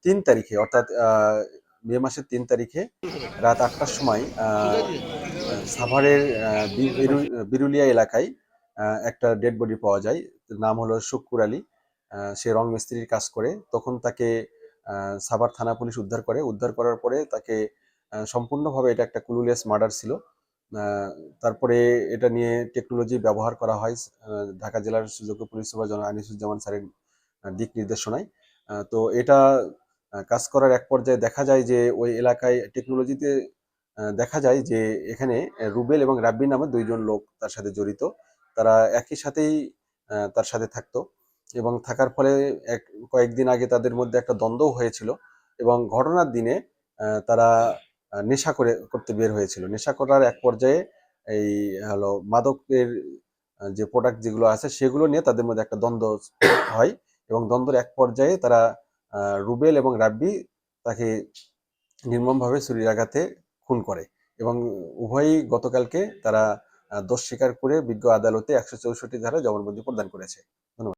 3 তারিখে অর্থাৎ মে মাসের 3 তারিখে রাত 8টার সময় সাভারের বিরুলিয়া এলাকায় একটা ডেড বডি পাওয়া যায়। নাম হলো শুক্কুর আলী। সে রং মিস্ত্রির কাজ করে। তখন তাকে সাভার থানা পুলিশ উদ্ধার করে। উদ্ধার করার পরে তাকে সম্পূর্ণভাবে এটা একটা ক্লুলেস মার্ডার ছিল। তারপরে এটা নিয়ে টেকনোলজি ব্যবহার করা হয় ঢাকা জেলার সুযোগ্য পুলিশ সুপার জনাব আনিসুজ্জামান স্যারের দিক নির্দেশনায়। তো এটা কাজ করার এক পর্যায়ে দেখা যায় যে ওই এলাকায় টেকনোলজিতে দেখা যায় যে এখানে রুবেল এবং রাব্বি নামে 2জন লোক তার সাথে জড়িত। তারা একই সাথেই তার সাথে থাকতো এবং থাকার ফলে কয়েকদিন আগে তাদের মধ্যে একটা দ্বন্দ্বও হয়েছিল এবং ঘটনার দিনে তারা নেশা করতে বের হয়েছিল। নেশা করার এক পর্যায়ে এই হলো মাদকের যে প্রোডাক্ট যেগুলো আছে সেগুলো নিয়ে তাদের মধ্যে একটা দ্বন্দ্ব হয় এবং দ্বন্দ্বের এক পর্যায়ে তারা রুবেল এবং রাব্বি তাকে নির্মমভাবে ছুরির আঘাতে খুন করে এবং উভয়ই গতকালকে তারা দোষ স্বীকার করে বিজ্ঞ আদালতে 164 ধারায় জবানবন্দি প্রদান করেছে। ধন্যবাদ।